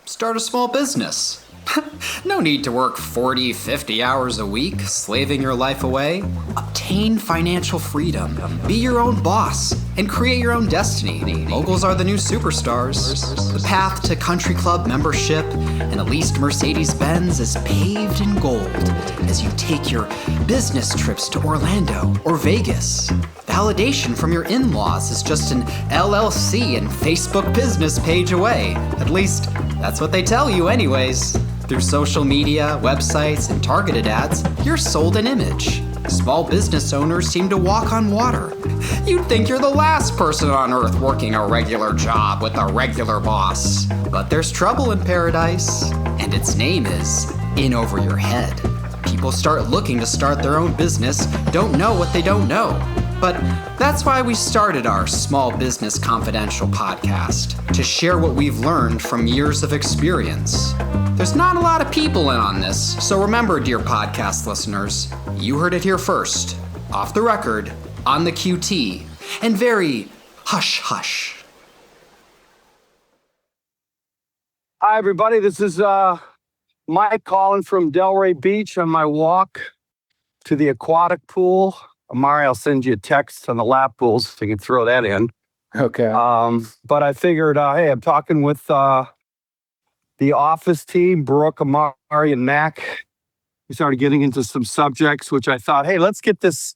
Start a small business. No need to work 40, 50 hours a week, slaving your life away. Obtain financial freedom, be your own boss, and create your own destiny. Moguls are the new superstars. The path to country club membership and a leased Mercedes-Benz is paved in gold as you take your business trips to Orlando or Vegas. Validation from your in-laws is just an LLC and Facebook business page away. At least, that's what they tell you anyways. Through social media, websites, and targeted ads, you're sold an image. Small business owners seem to walk on water. You'd think you're the last person on earth working a regular job with a regular boss. But there's trouble in paradise, and its name is in over your head. People start looking to start their own business, don't know what they don't know. But that's why we started our Small Business Confidential podcast, to share what we've learned from years of experience. There's not a lot of people in on this, so remember, dear podcast listeners, you heard it here first, off the record, on the QT, and very hush-hush. Hi, everybody. This is Mike calling from Delray Beach on my walk to the aquatic pool. Amari, I'll send you a text on the lap pools so you can throw that in. Okay. But I figured, hey, I'm talking with the office team, Brook, Amari, and Mac. We started getting into some subjects, which I thought, hey, let's get this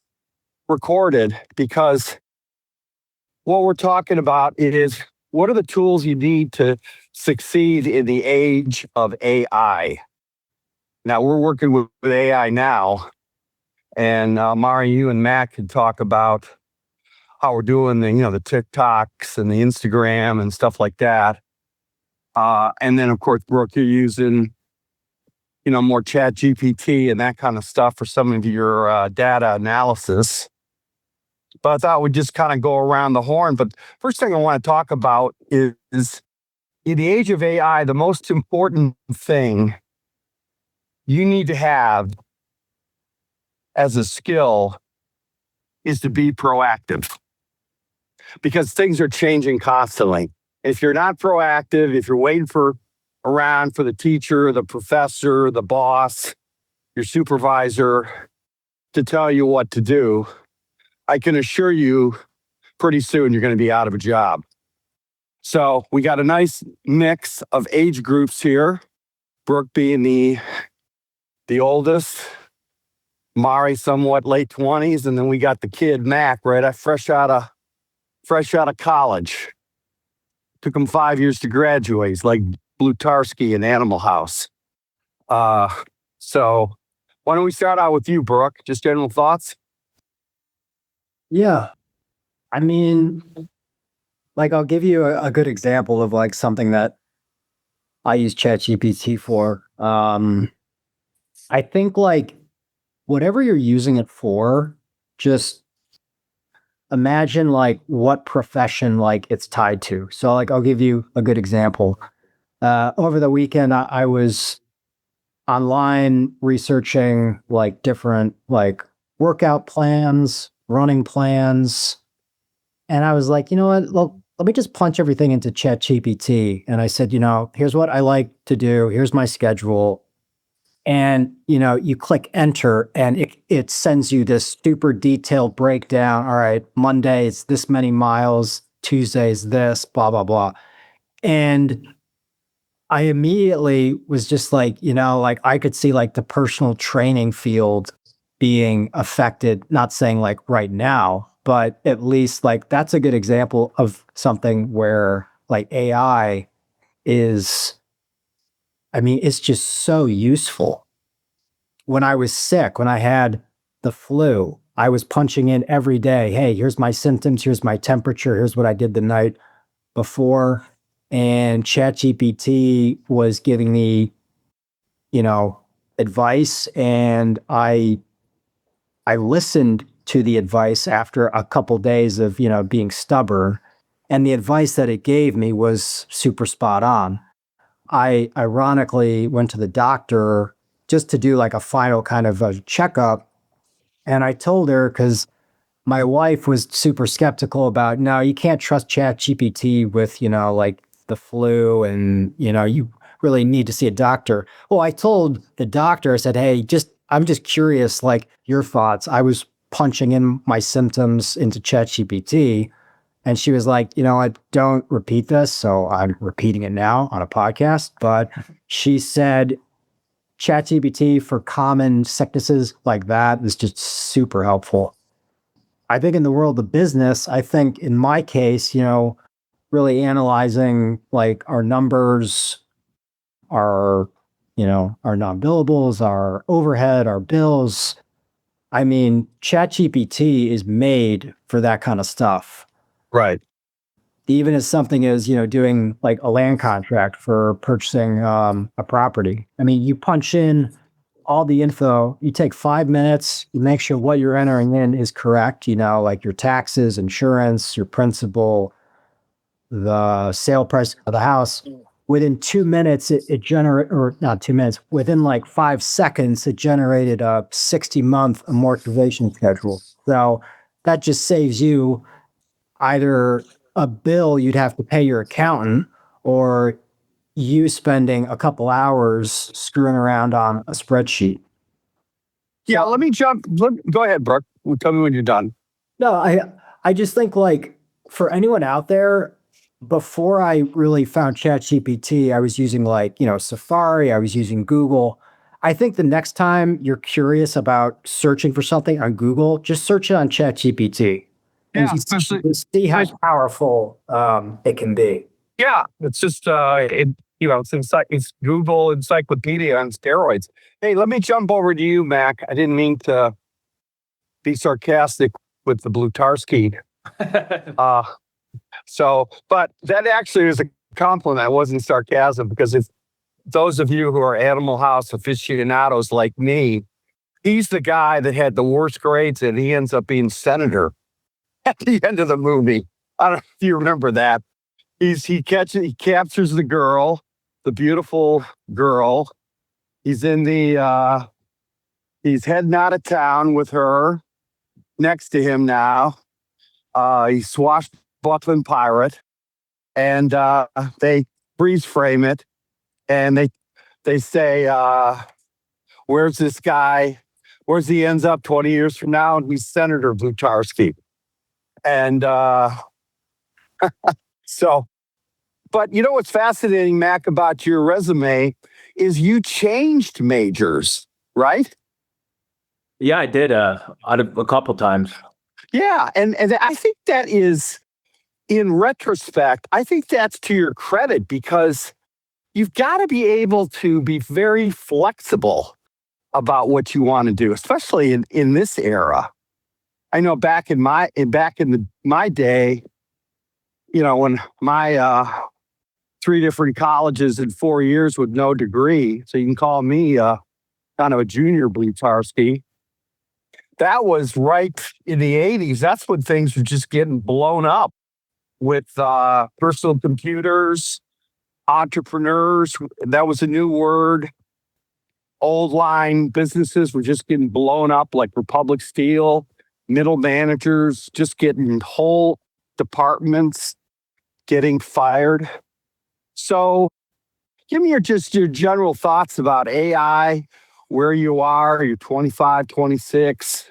recorded, because what we're talking about is what are the tools you need to succeed in the age of AI. Now, we're working with AI now. And Mari, you and Matt could talk about how we're doing the TikToks and the Instagram and stuff like that. And then, of course, Brook, you're using, more ChatGPT and that kind of stuff for some of your data analysis. But I thought we'd just kind of go around the horn. But first thing I want to talk about is in the age of AI, the most important thing you need to have as a skill is to be proactive, because things are changing constantly. If you're not proactive, if you're waiting around for the teacher, the professor, the boss, your supervisor to tell you what to do, I can assure you pretty soon you're going to be out of a job. So we got a nice mix of age groups here, Brook being the oldest, Mari somewhat late 20s, and then we got the kid Mac, right? Fresh out of college. Took him 5 years to graduate. He's like Blutarsky in Animal House. So why don't we start out with you, Brook? Just general thoughts? Yeah. I mean, I'll give you a good example of something that I use ChatGPT for. I think whatever you're using it for, just imagine what profession it's tied to. So I'll give you a good example. Over the weekend, I was online researching different workout plans, running plans. And I was like, you know what? Well, let me just punch everything into ChatGPT. And I said, here's what I like to do. Here's my schedule. And, you click enter and it sends you this super detailed breakdown. All right, Monday it's this many miles, Tuesday's this, blah, blah, blah. And I immediately was just I could see the personal training field being affected, not saying right now, but at least that's a good example of something where AI is, it's just so useful. When I was sick, when I had the flu, I was punching in every day, hey, here's my symptoms, here's my temperature, here's what I did the night before. And ChatGPT was giving me, advice, and I listened to the advice after a couple days of, being stubborn. And the advice that it gave me was super spot on. I ironically went to the doctor just to do a final kind of a checkup. And I told her, because my wife was super skeptical about, no, you can't trust ChatGPT with, the flu, and, you really need to see a doctor. Well, I told the doctor, I said, hey, I'm just curious, like your thoughts. I was punching in my symptoms into ChatGPT, and she was like, I don't repeat this. So I'm repeating it now on a podcast. But she said, ChatGPT for common sicknesses like that is just super helpful. I think in the world of business, I think in my case, really analyzing like our numbers, our, our non-billables, our overhead, our bills. I mean, ChatGPT is made for that kind of stuff. Right. Even as something as, doing like a land contract for purchasing a property. I mean, you punch in all the info, you take 5 minutes, you make sure what you're entering in is correct, like your taxes, insurance, your principal, the sale price of the house. Within 2 minutes, it generated, or not 2 minutes, within like 5 seconds, it generated a 60-month amortization schedule. So that just saves you either a bill you'd have to pay your accountant or you spending a couple hours screwing around on a spreadsheet. Yeah, let me jump. Go ahead, Brooke. Tell me when you're done. No, I just think like for anyone out there, before I really found ChatGPT, I was using like, Safari, I was using Google. I think the next time you're curious about searching for something on Google, just search it on ChatGPT. Yeah, And especially see how powerful it can be. yeah, it's just it's Google Encyclopedia on steroids. Hey, let me jump over to you, Mac. I didn't mean to be sarcastic with the Blutarski. But that actually is a compliment. It wasn't sarcasm because if those of you who are Animal House aficionados like me, he's the guy that had the worst grades and he ends up being senator at the end of the movie. I don't know if you remember that. He captures the girl, the beautiful girl. He's in he's heading out of town with her next to him now. He's swashbuckling pirate, and they freeze frame it, and they say, "Where's this guy? Where's he ends up 20 years from now?" And he's Senator Blutarski, and so. But you know what's fascinating, Mac, about your resume is you changed majors, right? Yeah, I did a couple times. Yeah, and I think that is, in retrospect, I think that's to your credit because you've got to be able to be very flexible about what you want to do, especially in this era. I know back in my day, when my 3 different colleges in 4 years with no degree, so you can call me kind of a junior Blutarski. That was right in the 80s. That's when things were just getting blown up with personal computers, entrepreneurs. That was a new word. Old line businesses were just getting blown up like Republic Steel, middle managers just getting whole departments getting fired. So give me your general thoughts about AI, where you are. You're 25, 26,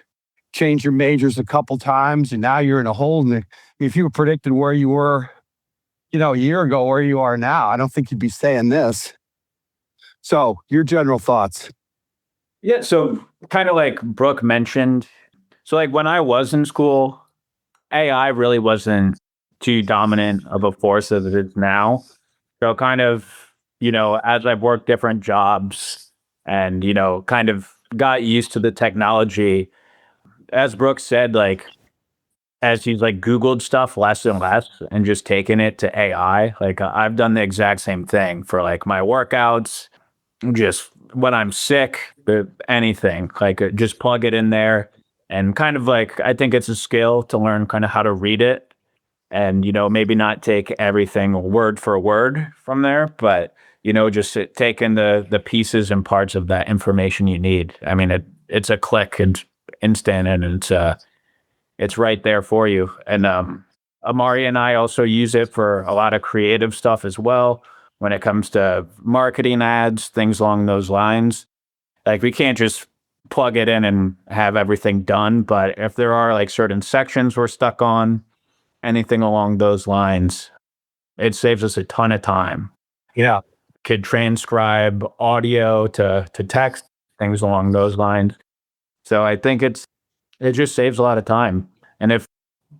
change your majors a couple times, and now you're in a hole. If you were predicted where you were, a year ago, where you are now, I don't think you'd be saying this. So your general thoughts. Yeah, so kind of like Brooke mentioned, so like when I was in school, AI really wasn't too dominant of a force as it is now. So kind of, as I've worked different jobs and, kind of got used to the technology, as Brooke said, like, as he's like Googled stuff less and less and just taken it to AI, like I've done the exact same thing for like my workouts, just when I'm sick, anything, like just plug it in there and kind of like, I think it's a skill to learn kind of how to read it. And, maybe not take everything word for word from there, but, just taking the pieces and parts of that information you need. I mean, it's a click and instant and it's right there for you. And Amari and I also use it for a lot of creative stuff as well. when it comes to marketing ads, things along those lines. Like we can't just plug it in and have everything done. But if there are like certain sections we're stuck on, anything along those lines, it saves us a ton of time. Yeah. Could transcribe audio to text, things along those lines. So I think it just saves a lot of time. And if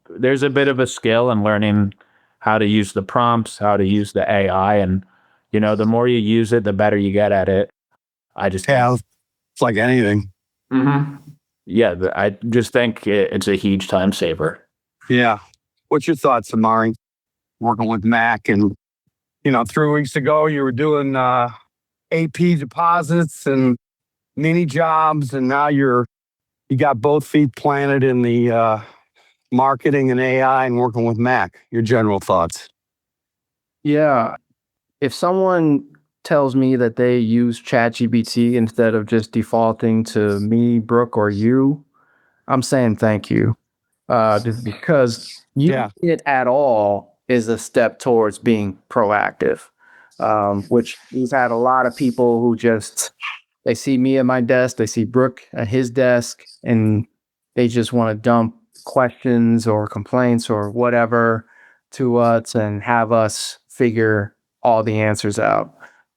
there's a bit of a skill in learning how to use the prompts, how to use the AI, and the more you use it, the better you get at it. Yeah. It's like anything. Yeah, I just think it's a huge time saver. Yeah. What's your thoughts, Amari? Working with Mac, and 3 weeks ago you were doing AP deposits and mini jobs, and now you got both feet planted in the marketing and AI and working with Mac. Your general thoughts? Yeah. If someone tells me that they use ChatGPT instead of just defaulting to me, Brook, or you, I'm saying thank you. Just because using it at all is a step towards being proactive, which we've had a lot of people who they see me at my desk, they see Brook at his desk, and they just want to dump questions or complaints or whatever to us and have us figure all the answers out.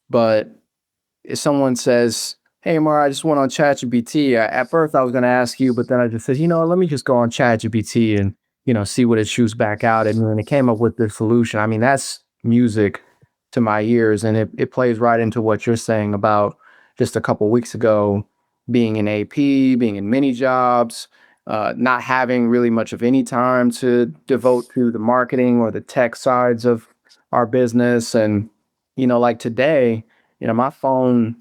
But if someone says, "Hey, Mar, I just went on ChatGPT," at first I was going to ask you, but then I just said, let me just go on ChatGPT and, see what it shoots back out. And when it came up with the solution, I mean, that's music to my ears. And it plays right into what you're saying about just a couple weeks ago, being in AP, being in mini jobs, not having really much of any time to devote to the marketing or the tech sides of our business. And, like today, my phone,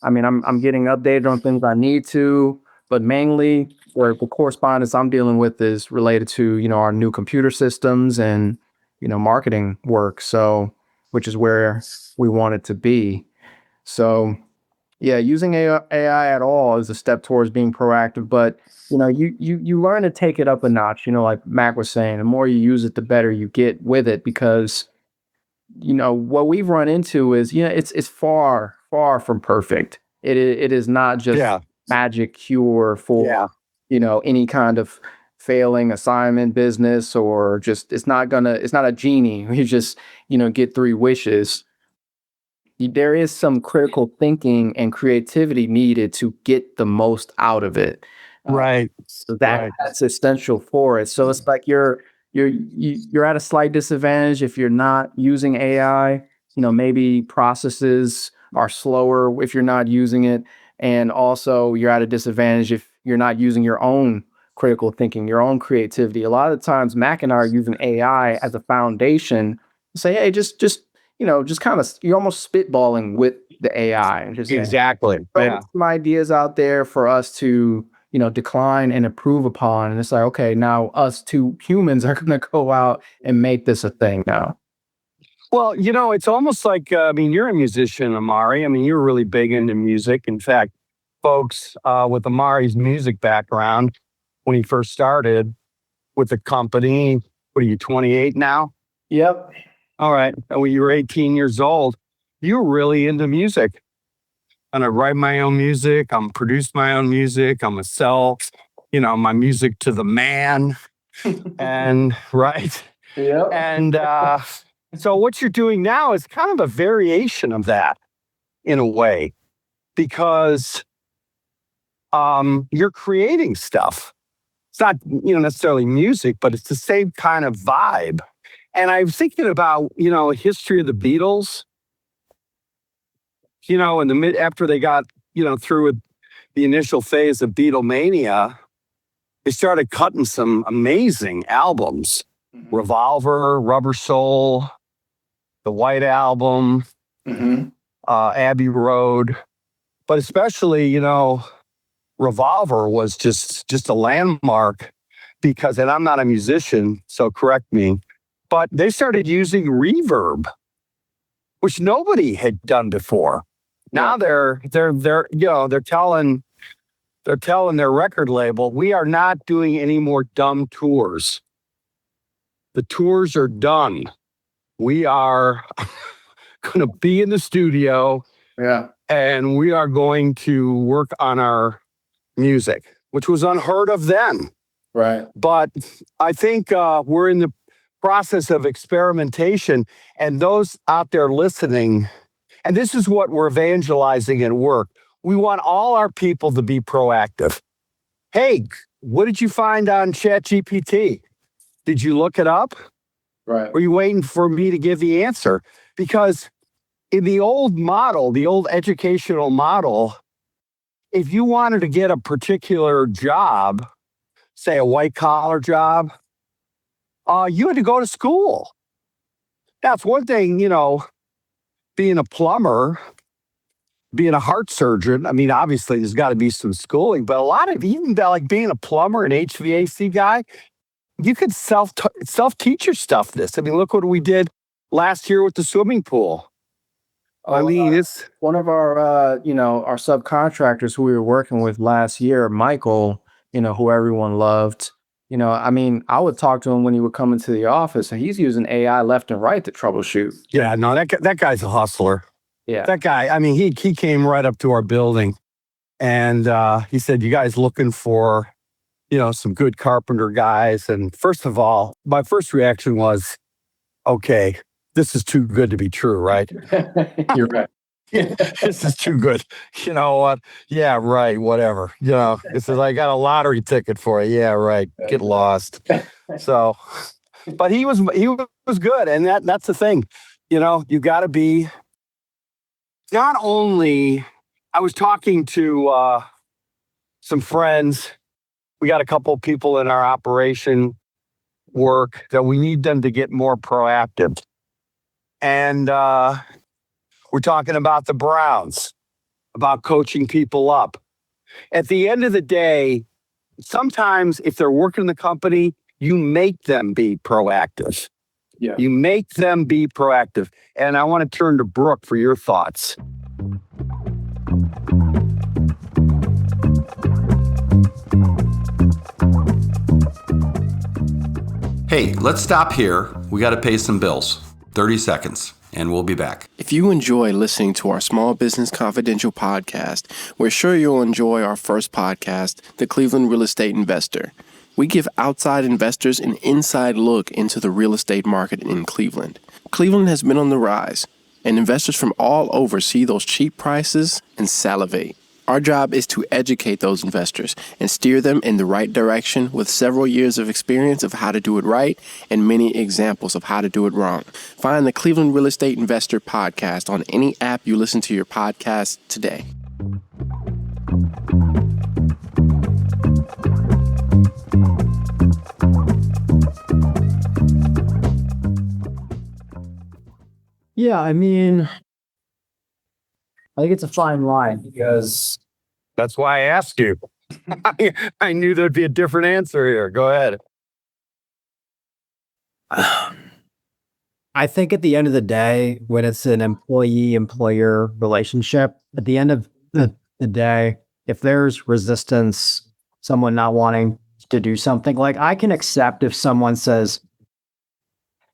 I mean, I'm getting updated on things I need to, but mainly where the correspondence I'm dealing with is related to, our new computer systems and, marketing work. So, which is where we want it to be. So, yeah, using AI at all is a step towards being proactive, but you learn to take it up a notch. Like Mac was saying, the more you use it, the better you get with it, because what we've run into is, it's far, far from perfect. It is not just magic cure for, any kind of failing assignment, business, or just, it's not a genie. You just, get 3 wishes. There is some critical thinking and creativity needed to get the most out of it. Right. So that's essential for it. So it's like you're at a slight disadvantage if you're not using AI. Maybe processes are slower if you're not using it, and also you're at a disadvantage if you're not using your own critical thinking, your own creativity. A lot of the times, Mac and I are using AI as a foundation to say, hey, just kind of, you're almost spitballing with the AI and just Exactly. throw some ideas out there for us to decline and improve upon. And it's like, okay, now us 2 humans are going to go out and make this a thing now. Well, it's almost like, you're a musician, Amari. You're really big into music. In fact, folks with Amari's music background, when he first started with the company, what are you, 28 now? Yep. All right. And when you were 18 years old, you were really into music. And I write my own music. I'm produce my own music. I'm a sell, my music to the man. And right. Yep. And so what you're doing now is kind of a variation of that in a way, because you're creating stuff. It's not, necessarily music, but it's the same kind of vibe. And I was thinking about, history of the Beatles, after they got, through with the initial phase of Beatlemania, they started cutting some amazing albums. Revolver, Rubber Soul, the White Album, Abbey Road. But especially, Revolver was just a landmark because, and I'm not a musician, so correct me, but they started using reverb, which nobody had done before. Now they're telling their record label, we are not doing any more dumb tours. The tours are done. We are going to be in the studio Yeah. and we are going to work on our music, which was unheard of then. Right. But I think we're in the process of experimentation, and those out there listening, and this is what we're evangelizing at work. We want all our people to be proactive. Hey, what did you find on ChatGPT? Did you look it up? Right. Were you waiting for me to give the answer? Because in the old model, the old educational model, if you wanted to get a particular job, say a white collar job, you had to go to school. That's one thing, being a plumber, being a heart surgeon. I mean, obviously there's got to be some schooling, but a lot of even like being a plumber, an HVAC guy, you could self teach your stuff this. I mean, look what we did last year with the swimming pool. I mean, it's one of our our subcontractors who we were working with last year, Michael, who everyone loved. I mean, I would talk to him when he would come into the office, and he's using AI left and right to troubleshoot. Yeah, no, that guy's a hustler. Yeah. That guy, I mean, he came right up to our building and he said, "You guys looking for, some good carpenter guys?" And first of all, my first reaction was, okay, this is too good to be true, right? You're right. This is too good. You know what? Yeah, right. Whatever. It says, I got a lottery ticket for you. Yeah, right. Get lost. So, but he was good. And that's the thing, you got to be not only, I was talking to some friends. We got a couple of people in our operation work that we need them to get more proactive. And we're talking about the Browns, about coaching people up. At the end of the day, sometimes if they're working in the company, you make them be proactive. Yeah. You make them be proactive. And I want to turn to Brook for your thoughts. Hey, let's stop here. We got to pay some bills. 30 seconds, and we'll be back. If you enjoy listening to our Small Business Confidential podcast, we're sure you'll enjoy our first podcast, The Cleveland Real Estate Investor. We give outside investors an inside look into the real estate market in Cleveland. Cleveland has been on the rise, and investors from all over see those cheap prices and salivate. Our job is to educate those investors and steer them in the right direction with several years of experience of how to do it right and many examples of how to do it wrong. Find the Cleveland Real Estate Investor podcast on any app you listen to your podcast today. Yeah, I mean, I think it's a fine line because That's why I asked you. I knew there'd be a different answer here. Go ahead. I think at the end of the day, when it's an employee-employer relationship, at the end of the day, if there's resistance, someone not wanting to do something, like I can accept if someone says,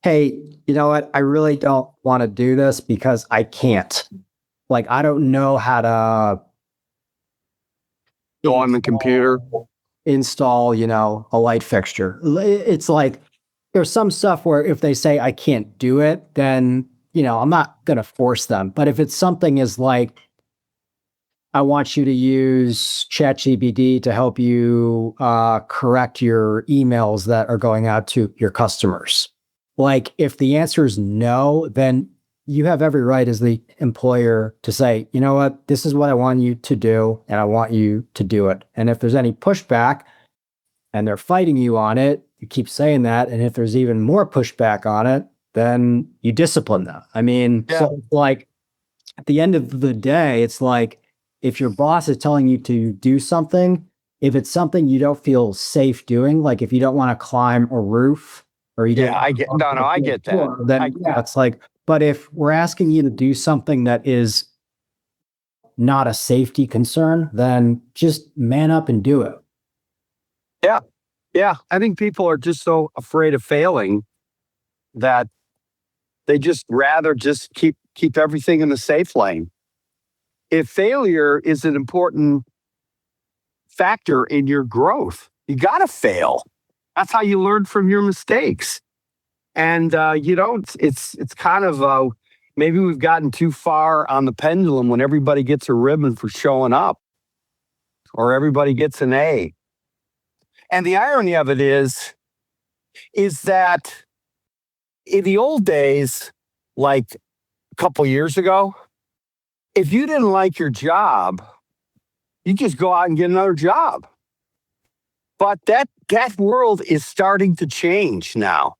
hey, you know what? I really don't want to do this because I can't. Like, I don't know how to Go on the computer. install, a light fixture. It's like, there's some stuff where if they say I can't do it, then, I'm not going to force them. But if it's something is like, I want you to use ChatGPT to help you correct your emails that are going out to your customers. Like, if the answer is no, then you have every right as the employer to say, you know what, this is what I want you to do, and I want you to do it. And if there's any pushback and they're fighting you on it, you keep saying that. And if there's even more pushback on it, then you discipline them. I mean, So like at the end of the day, it's like if your boss is telling you to do something, if it's something you don't feel safe doing, like if you don't want to climb a roof or you don't, I get that. then it's like, but if we're asking you to do something that is not a safety concern, then just man up and do it. Yeah. I think people are just so afraid of failing that They just rather just keep everything in the safe lane. If failure is an important factor in your growth, you got to fail. That's how you learn from your mistakes. And it's kind of maybe we've gotten too far on the pendulum when everybody gets a ribbon for showing up, or everybody gets an A. And the irony of it is that in the old days, like a couple years ago, if you didn't like your job, you just go out and get another job. But that world is starting to change now.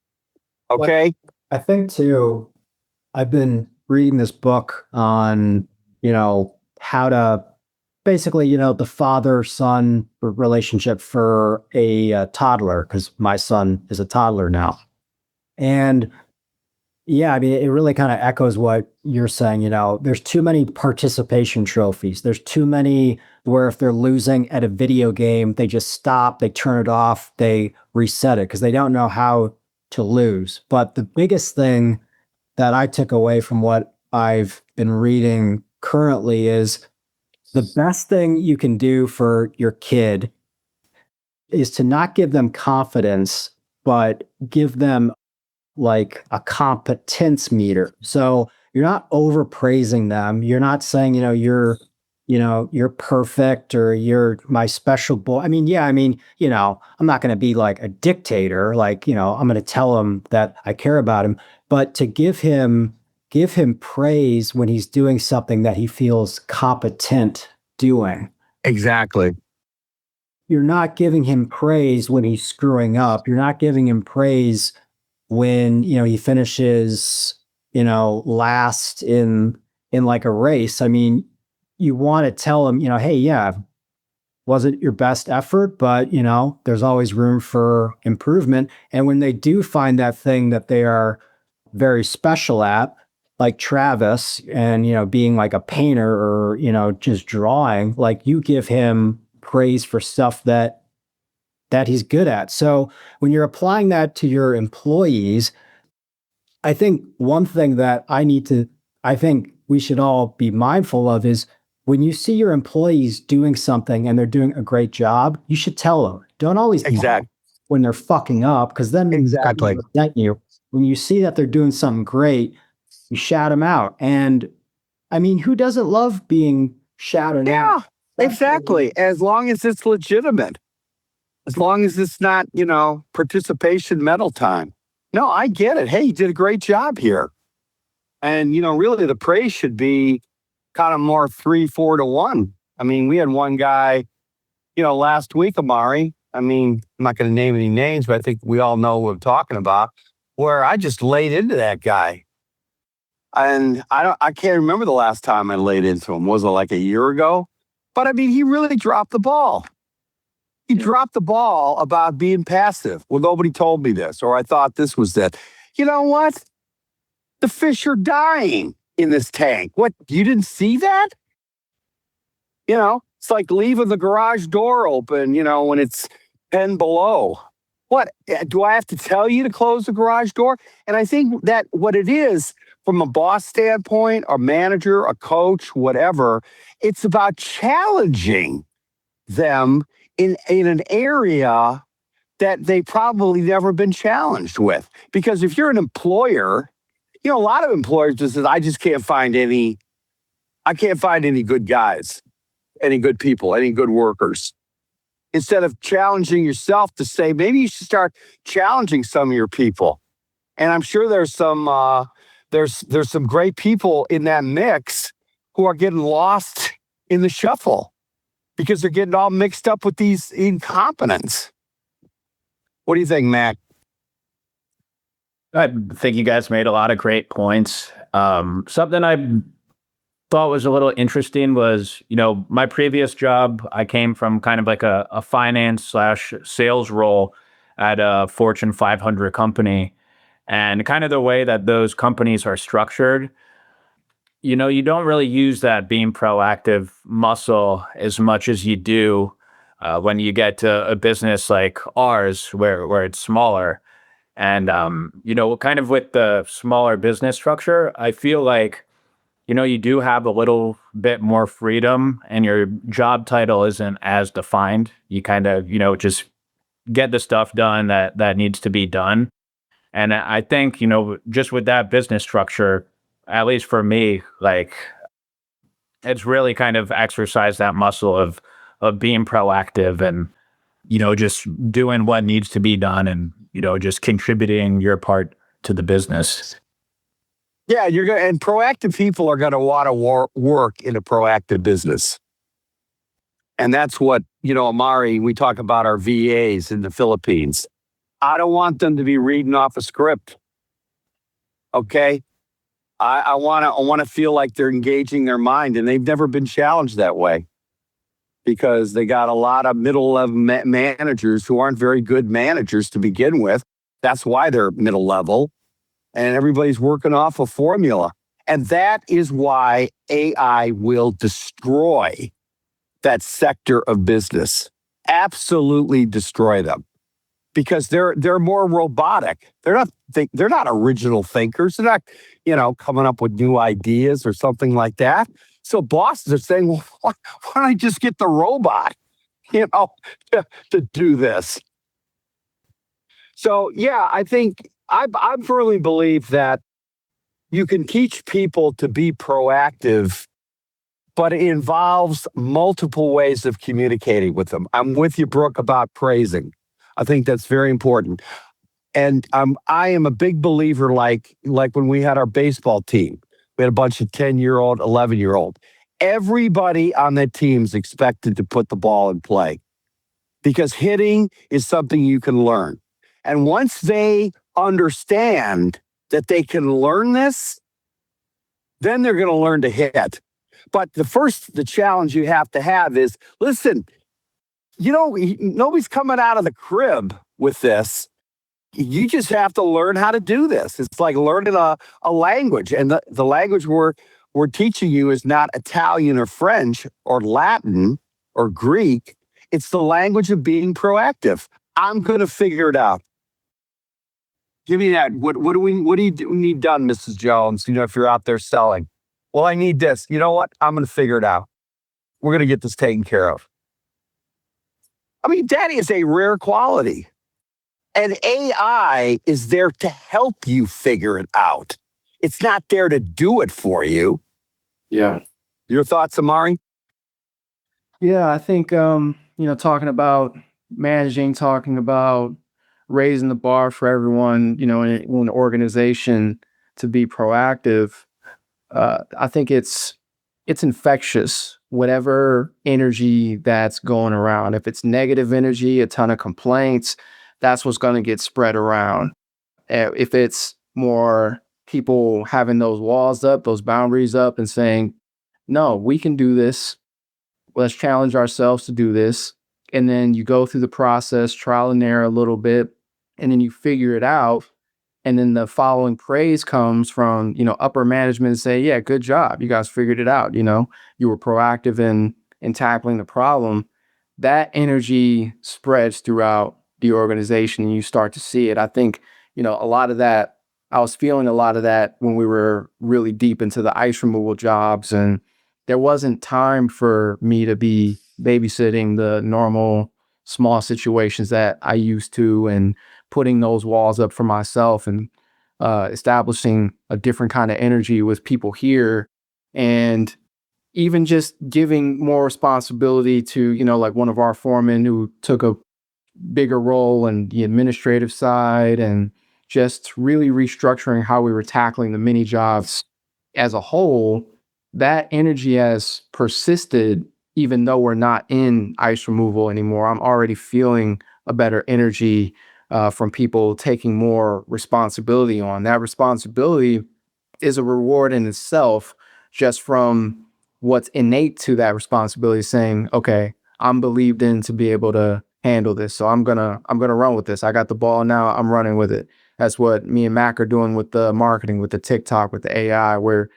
Okay. I think too, I've been reading this book on, how to basically, the father-son relationship for a toddler, because my son is a toddler now. And yeah, I mean, it really kind of echoes what you're saying. There's too many participation trophies. There's too many where if they're losing at a video game, they just stop, they turn it off, they reset it because they don't know how to lose. But the biggest thing that I took away from what I've been reading currently is the best thing you can do for your kid is to not give them confidence, but give them like a competence meter. So you're not overpraising them. You're not saying, you're perfect or you're my special boy. I mean, I'm not going to be like a dictator. Like, I'm going to tell him that I care about him, but to give him praise when he's doing something that he feels competent doing. Exactly. You're not giving him praise when he's screwing up. You're not giving him praise when, he finishes, last in like a race. I mean, you want to tell him, hey, yeah, wasn't your best effort, but, there's always room for improvement. And when they do find that thing that they are very special at, like Travis and, being like a painter or, just drawing, like you give him praise for stuff that he's good at. So when you're applying that to your employees, I think one thing that I think we should all be mindful of is when you see your employees doing something and they're doing a great job, you should tell them. Don't always Exactly. when they're fucking up, because then Exactly. they resent you. When you see that they're doing something great, you shout them out. And I mean, who doesn't love being shouted out? Yeah, exactly. As long as it's legitimate. As long as it's not, participation medal time. No, I get it. Hey, you did a great job here. And, really the praise should be kind of more 3-4 to 1. I mean, we had one guy, last week, Amari. I mean, I'm not going to name any names, but I think we all know what I'm talking about, where I just laid into that guy. And I can't remember the last time I laid into him. Was it like a year ago? But I mean, he really dropped the ball. He dropped the ball about being passive. Well, nobody told me this, or I thought this was it. You know what? The fish are dying in this tank. What? You didn't see that? It's like leaving the garage door open, when it's 10 below. What? Do I have to tell you to close the garage door? And I think that what it is, from a boss standpoint, a manager, a coach, whatever, it's about challenging them in an area that they probably never been challenged with. Because if you're an employer, a lot of employers just says, I can't find any good guys, any good people, any good workers. Instead of challenging yourself to say, maybe you should start challenging some of your people. And I'm sure there's some there's some great people in that mix who are getting lost in the shuffle because they're getting all mixed up with these incompetents. What do you think, Mac? I think you guys made a lot of great points. Something I thought was a little interesting was, my previous job, I came from kind of like a finance/sales role at a Fortune 500 company. And kind of the way that those companies are structured, you don't really use that being proactive muscle as much as you do when you get to a business like ours where it's smaller. And, kind of with the smaller business structure, I feel like, you do have a little bit more freedom and your job title isn't as defined. You kind of, just get the stuff done that needs to be done. And I think, just with that business structure, at least for me, like it's really kind of exercised that muscle of being proactive and, just doing what needs to be done and, just contributing your part to the business. Yeah, you're going and proactive people are going to want to work in a proactive business. And that's what, Amari, we talk about our VAs in the Philippines. I don't want them to be reading off a script. Okay. I want to feel like they're engaging their mind, and they've never been challenged that way because they got a lot of middle level managers who aren't very good managers to begin with. That's why they're middle level, and everybody's working off a formula. And that is why AI will destroy that sector of business. Absolutely destroy them. Because they're more robotic. They're not original thinkers. They're not, coming up with new ideas or something like that. So bosses are saying, well, why don't I just get the robot, to do this? So yeah, I think I firmly believe that you can teach people to be proactive, but it involves multiple ways of communicating with them. I'm with you, Brook, about praising. I think that's very important. And I am a big believer, like when we had our baseball team, we had a bunch of 10-year-old, 11-year-old. Everybody on that team is expected to put the ball in play because hitting is something you can learn. And once they understand that they can learn this, then they're going to learn to hit. But the challenge you have to have is, listen, nobody's coming out of the crib with this. You just have to learn how to do this. It's like learning a language. And the language we're teaching you is not Italian or French or Latin or Greek. It's the language of being proactive. I'm going to figure it out. Give me that. What do you need done, Mrs. Jones? If you're out there selling. Well, I need this. You know what? I'm going to figure it out. We're going to get this taken care of. I mean, that is a rare quality. And AI is there to help you figure it out. It's not there to do it for you. Yeah. Your thoughts, Amari? Yeah, I think talking about managing, talking about raising the bar for everyone, in an organization to be proactive. I think it's infectious, whatever energy that's going around. If it's negative energy, a ton of complaints, that's what's going to get spread around. If it's more people having those walls up, those boundaries up and saying, no, we can do this. Let's challenge ourselves to do this. And then you go through the process, trial and error a little bit, and then you figure it out. And then the following praise comes from, upper management and say, yeah, good job. You guys figured it out. You were proactive in tackling the problem. That energy spreads throughout the organization and you start to see it. I think, a lot of that, I was feeling a lot of that when we were really deep into the ice removal jobs. And there wasn't time for me to be babysitting the normal small situations that I used to and putting those walls up for myself and establishing a different kind of energy with people here. And even just giving more responsibility to, like one of our foremen who took a bigger role in the administrative side and just really restructuring how we were tackling the mini jobs as a whole. That energy has persisted even though we're not in ice removal anymore. I'm already feeling a better energy from people taking more responsibility on. That responsibility is a reward in itself, just from what's innate to that responsibility, saying, okay, I'm believed in to be able to handle this. So I'm gonna run with this. I got the ball now, I'm running with it. That's what me and Mac are doing with the marketing, with the TikTok, with the AI. We're,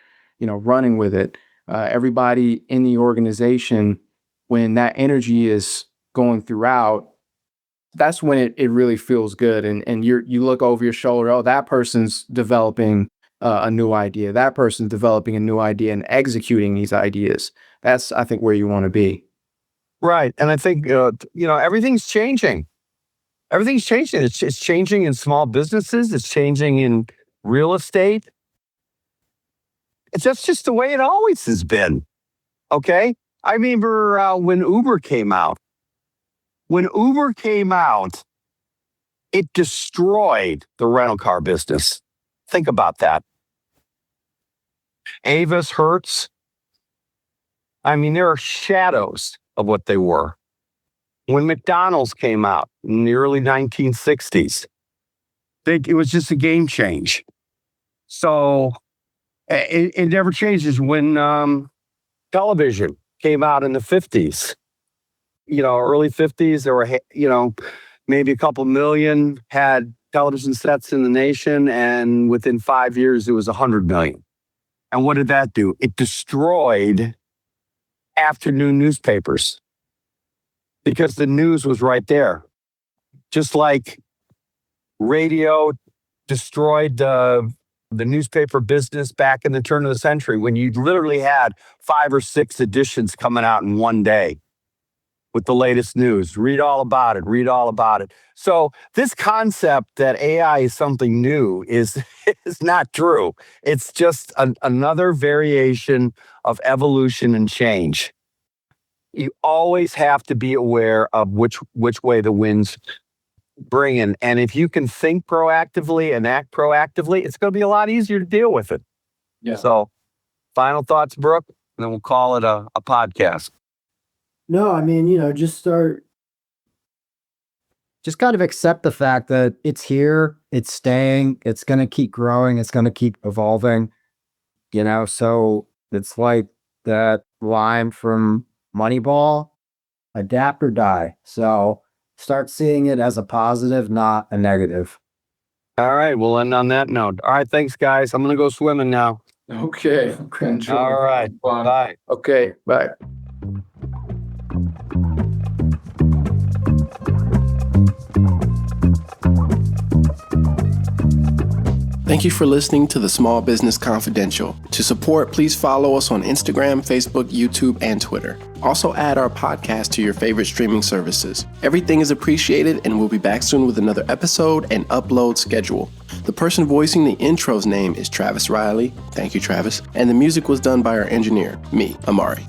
running with it. Everybody in the organization, when that energy is going throughout, that's when it really feels good. And you look over your shoulder, oh, that person's developing a new idea. That person's developing a new idea and executing these ideas. That's, I think, where you want to be. Right. And I think, everything's changing. Everything's changing. It's changing in small businesses. It's changing in real estate. That's just the way it always has been. Okay. I remember when Uber came out. When Uber came out, it destroyed the rental car business. Think about that. Avis, Hertz. I mean, there are shadows of what they were. When McDonald's came out in the early 1960s, it was just a game change. So it never changes. When television came out in the 50s, early 50s, there were, maybe a couple million had television sets in the nation. And within 5 years, it was 100 million. And what did that do? It destroyed afternoon newspapers because the news was right there. Just like radio destroyed the newspaper business back in the turn of the century, when you literally had 5 or 6 editions coming out in one day with the latest news. Read all about it. So this concept that AI is something new is not true. It's just another variation of evolution and change. You always have to be aware of which way the wind's bringing. And if you can think proactively and act proactively, it's going to be a lot easier to deal with it. Yeah. So final thoughts, Brook, and then we'll call it a podcast. No, I mean, just kind of accept the fact that it's here, it's staying, it's going to keep growing, it's going to keep evolving, so it's like that line from Moneyball, adapt or die. So start seeing it as a positive, not a negative. All right, we'll end on that note. All right, thanks, guys. I'm going to go swimming now. Okay. Enjoy. All right, bye. Okay, bye. Thank you for listening to the Small Business Confidential. To support, please follow us on Instagram, Facebook, YouTube, and Twitter. Also add our podcast to your favorite streaming services. Everything is appreciated, and we'll be back soon with another episode and upload schedule. The person voicing the intro's name is Travis Riley. Thank you, Travis. And the music was done by our engineer, me, Amari.